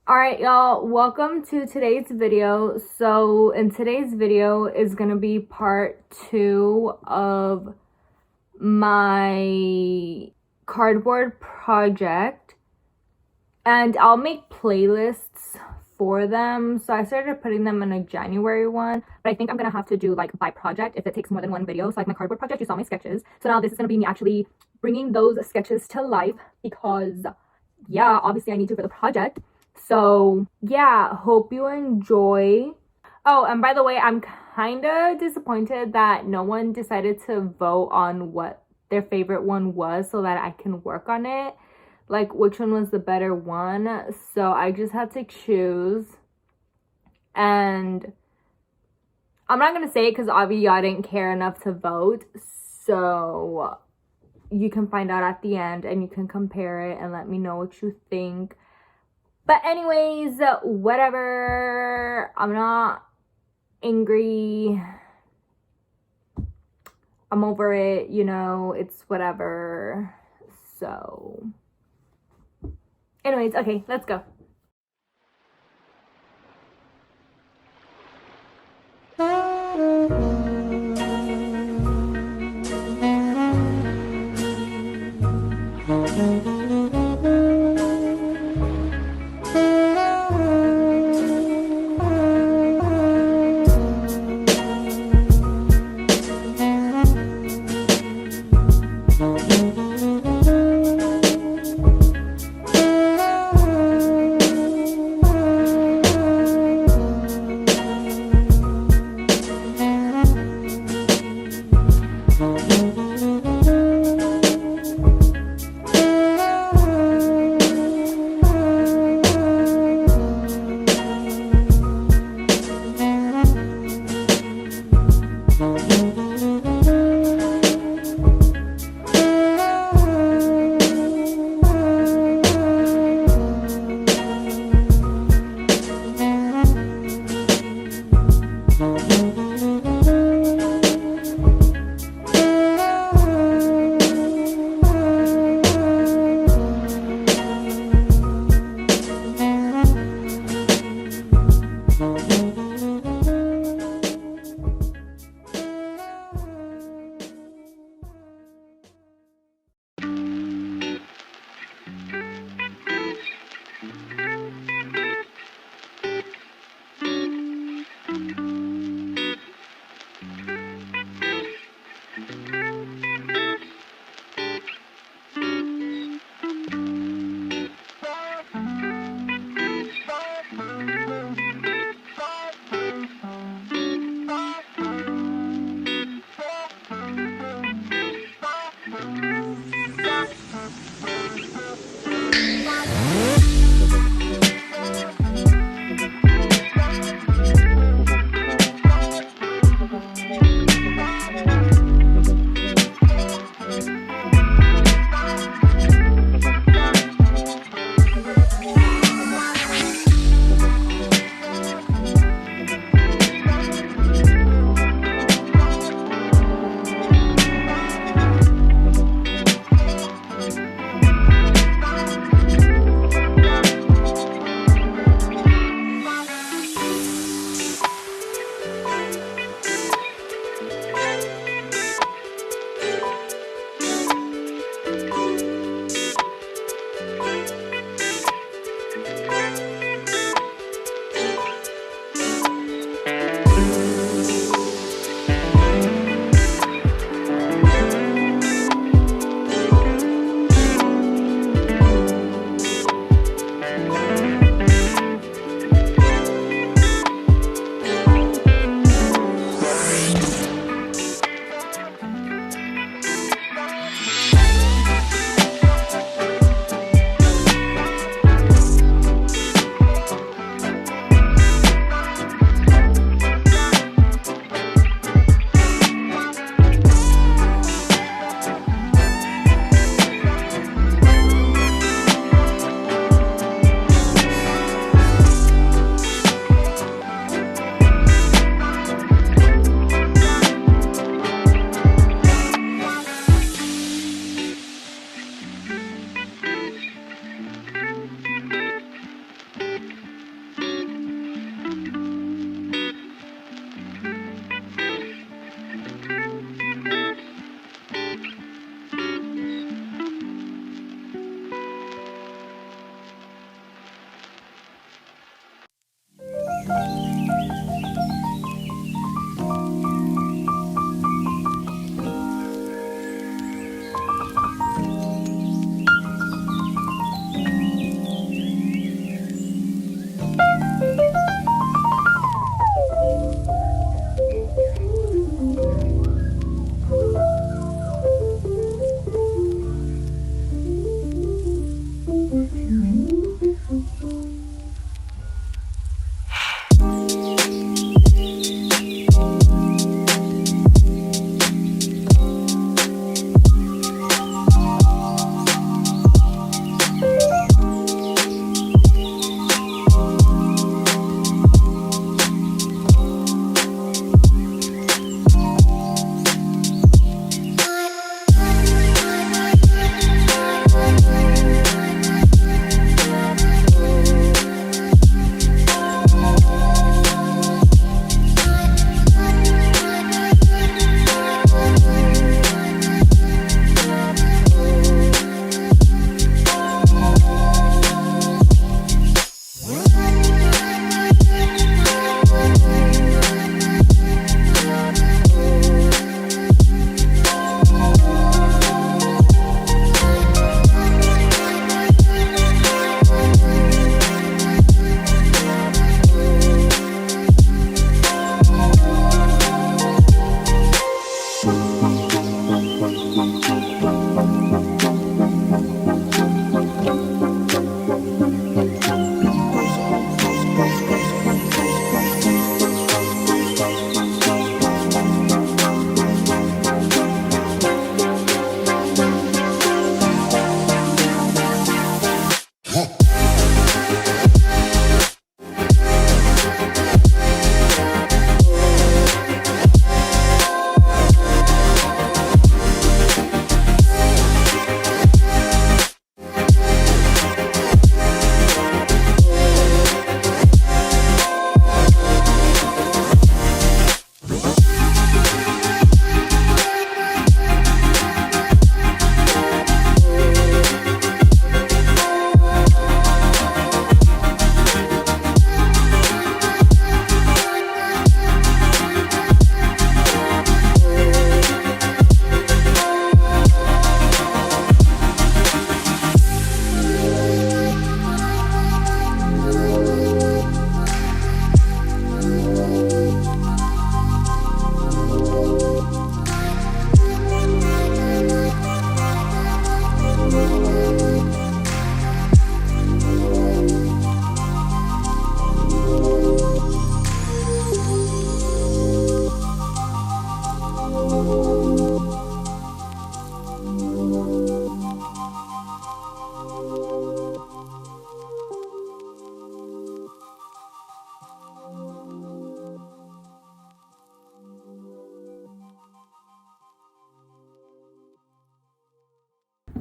Alright, y'all, welcome to today's video. So in today's video is going to be part 2 of my cardboard project, and I'll make playlists for them. So I started putting them in a January one, but I think I'm going to have to do like by project if it takes more than one video. So like my cardboard project, you saw my sketches. So now this is going to be me actually bringing those sketches to life because yeah, obviously I need to for the project. So yeah, hope you enjoy. Oh, and by the way, I'm kind of disappointed that no one decided to vote on what their favorite one was so that I can work on it. Like which one was the better one. So I just had to choose. And I'm not going to say it because obviously y'all didn't care enough to vote. So you can find out at the end and you can compare it and let me know what you think. But anyways, whatever. I'm not angry. I'm over it, you know, it's whatever. So anyways, okay, let's go.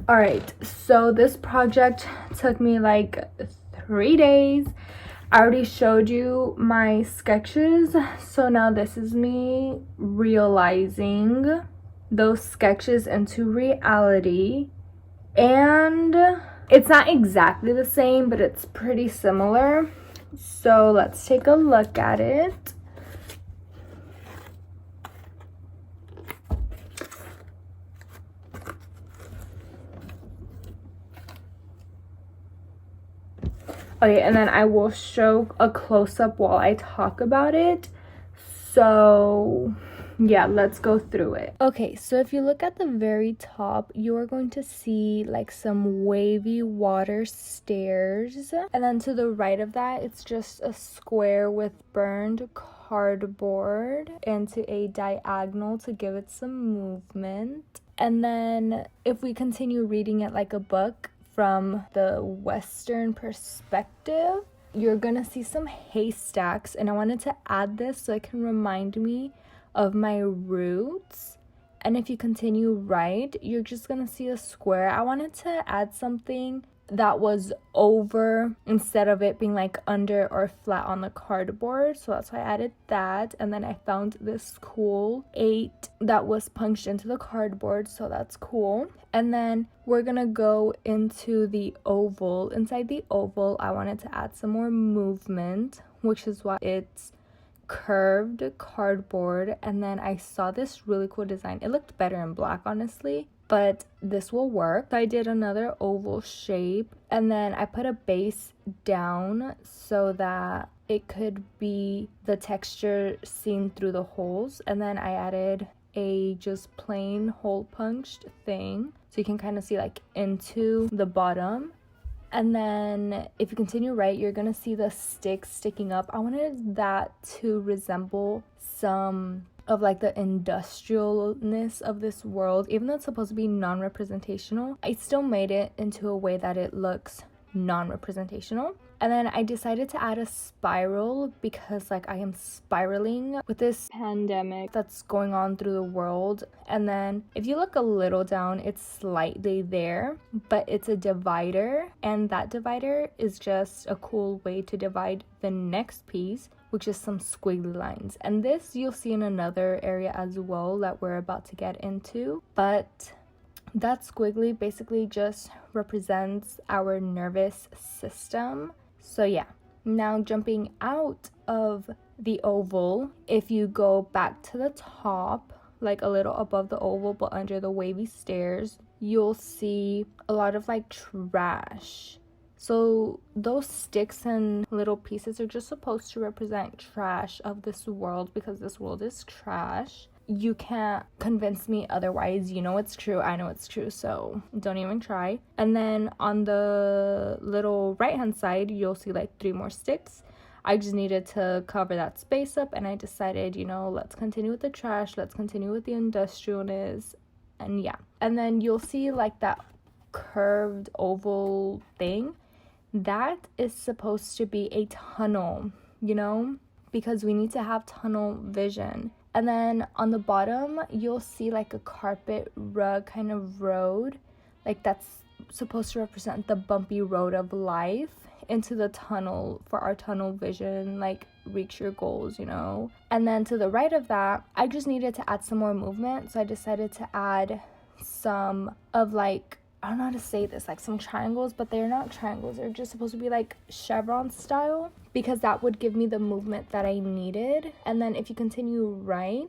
Alright, so this project took me like 3 days. I already showed you my sketches, so now this is me realizing those sketches into reality. And it's not exactly the same, but it's pretty similar. So let's take a look at it. Okay, and then I will show a close-up while I talk about it. So yeah, let's go through it. Okay, so if you look at the very top, you are going to see like some wavy water stairs, and then to the right of that, it's just a square with burned cardboard and to a diagonal to give it some movement. And then if we continue reading it like a book from the Western perspective, you're gonna see some haystacks, and I wanted to add this so it can remind me of my roots. And if you continue right, you're just gonna see a square. I wanted to add something that was over instead of it being like under or flat on the cardboard, so that's why I added that. And then I found this cool 8 that was punched into the cardboard, so that's cool. And then we're gonna go into the oval. Inside the oval, I wanted to add some more movement, which is why it's curved cardboard. And then I saw this really cool design. It looked better in black, honestly, but this will work. So I did another oval shape, and then I put a base down so that it could be the texture seen through the holes. And then I added a just plain hole punched thing so you can kind of see like into the bottom. And then if you continue right, you're gonna see the sticks sticking up. I wanted that to resemble some of like the industrialness of this world. Even though it's supposed to be non-representational, I still made it into a way that it looks non-representational. And then I decided to add a spiral because like I am spiraling with this pandemic that's going on through the world. And then if you look a little down, it's slightly there, but it's a divider, and that divider is just a cool way to divide the next piece, which is some squiggly lines. And this you'll see in another area as well that we're about to get into. But that squiggly basically just represents our nervous system. So yeah, now jumping out of the oval, if you go back to the top, like a little above the oval but under the wavy stairs, you'll see a lot of like trash. So those sticks and little pieces are just supposed to represent trash of this world, because this world is trash. You can't convince me otherwise. You know it's true. I know it's true, so don't even try. And then on the little right hand side, you'll see like 3 more sticks. I just needed to cover that space up, and I decided, you know, let's continue with the trash, let's continue with the industrialness. And yeah, and then you'll see like that curved oval thing. That is supposed to be a tunnel, you know, because we need to have tunnel vision. And then on the bottom, you'll see like a carpet rug kind of road. Like that's supposed to represent the bumpy road of life into the tunnel for our tunnel vision, like reach your goals, you know. And then to the right of that, I just needed to add some more movement. So I decided to add some of like, I don't know how to say this, like some triangles, but they're not triangles. They're just supposed to be like chevron style, because that would give me the movement that I needed. And then if you continue right,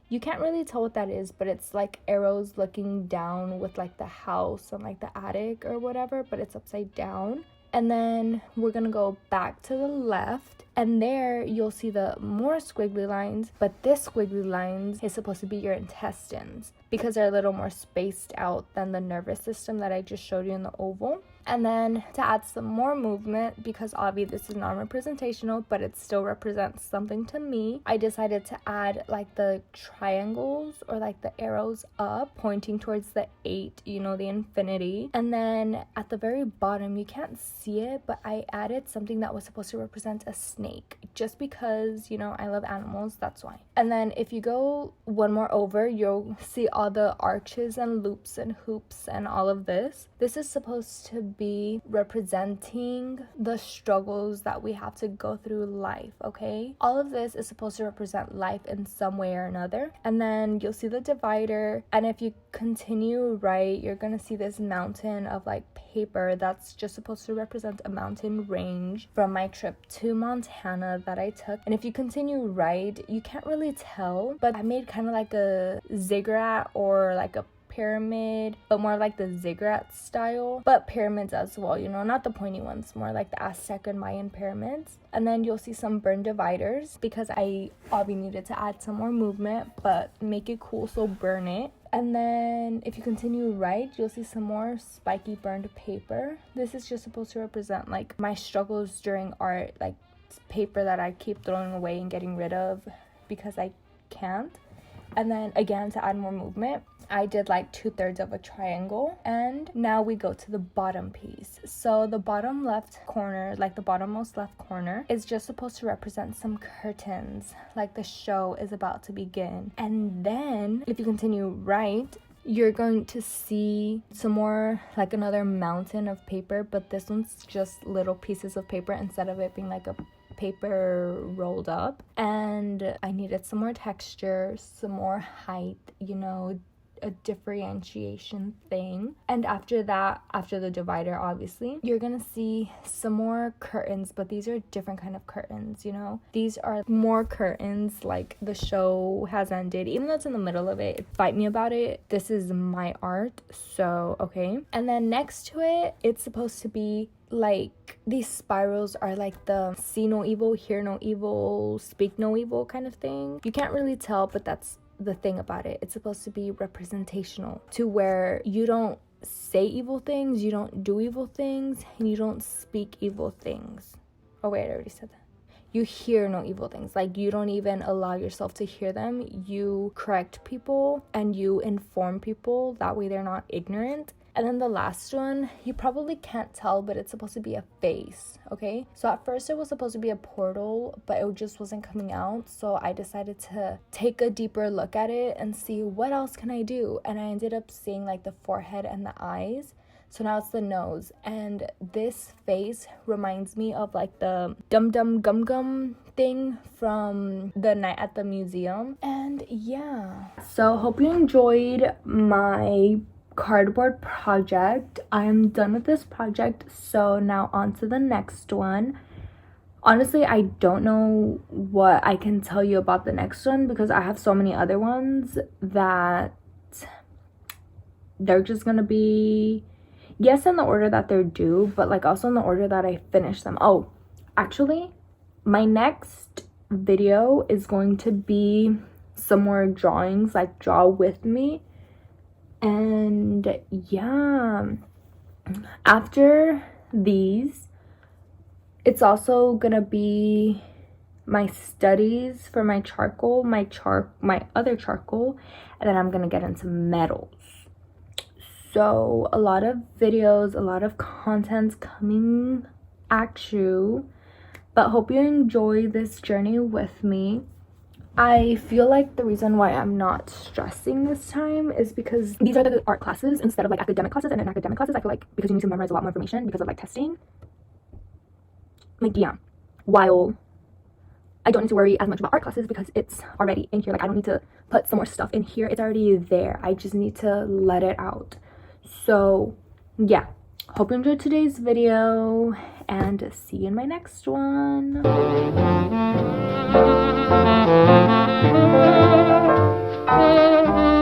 you can't really tell what that is, but it's like arrows looking down with like the house and like the attic or whatever, but it's upside down. And then we're gonna go back to the left, and there you'll see the more squiggly lines, but this squiggly lines is supposed to be your intestines because they're a little more spaced out than the nervous system that I just showed you in the oval. And then to add some more movement, because obviously this is non-representational, but it still represents something to me, I decided to add like the triangles or like the arrows up pointing towards the 8, you know, the infinity. And then at the very bottom, you can't see it, but I added something that was supposed to represent a snake, just because, you know, I love animals, that's why. And then if you go one more over, you'll see all the arches and loops and hoops and all of this. This is supposed to be representing the struggles that we have to go through life, okay? All of this is supposed to represent life in some way or another. And then you'll see the divider, and if you continue right, you're gonna see this mountain of like paper that's just supposed to represent a mountain range from my trip to Montana that I took. And if you continue right, you can't really tell, but I made kind of like a ziggurat or like a pyramid, but more like the ziggurat style, but pyramids as well, you know, not the pointy ones, more like the Aztec and Mayan pyramids. And then you'll see some burn dividers, because I obviously needed to add some more movement but make it cool, so burn it. And then if you continue right, you'll see some more spiky burned paper. This is just supposed to represent like my struggles during art, like paper that I keep throwing away and getting rid of because I can't. And then again, to add more movement, I did like 2/3 of a triangle. And now we go to the bottom piece. So the bottom left corner, like the bottommost left corner, is just supposed to represent some curtains, like the show is about to begin. And then if you continue right, you're going to see some more, like another mountain of paper, but this one's just little pieces of paper instead of it being like a paper rolled up. And I needed some more texture, some more height, you know, a differentiation thing. And after that, after the divider, obviously you're gonna see some more curtains, but these are different kind of curtains, you know. These are more curtains, like the show has ended, even though it's in the middle of it. Fight me about it, this is my art, so okay. And then next to it, it's supposed to be like these spirals are like the see no evil, hear no evil, speak no evil kind of thing. You can't really tell, but that's the thing about it. It's supposed to be representational, to where you don't say evil things, you don't do evil things, and you don't speak evil things. Oh wait, I already said that. You hear no evil things, like you don't even allow yourself to hear them. You correct people and you inform people, that way they're not ignorant. And then the last one, you probably can't tell, but it's supposed to be a face, okay? So at first it was supposed to be a portal, but it just wasn't coming out. So I decided to take a deeper look at it and see what else can I do. And I ended up seeing like the forehead and the eyes. So now it's the nose. And this face reminds me of like the Dum Dum Gum Gum thing from the night at the museum. And yeah. So hope you enjoyed my cardboard project. I'm done with this project, so now on to the next one. Honestly, I don't know what I can tell you about the next one, because I have so many other ones that they're just gonna be, yes, in the order that they're due, but like also in the order that I finish them. Oh, actually, my next video is going to be some more drawings, like draw with me. And yeah, after these, it's also gonna be my studies for my charcoal, my other charcoal, and then I'm gonna get into metals. So a lot of videos, a lot of content coming at you, but hope you enjoy this journey with me. I feel like the reason why I'm not stressing this time is because these are the art classes instead of like academic classes, and in academic classes I feel like because you need to memorize a lot more information because of like testing, like yeah, while I don't need to worry as much about art classes because it's already in here. Like I don't need to put some more stuff in here, it's already there. I just need to let it out. So yeah, hope you enjoyed today's video and see you in my next one. Thank you.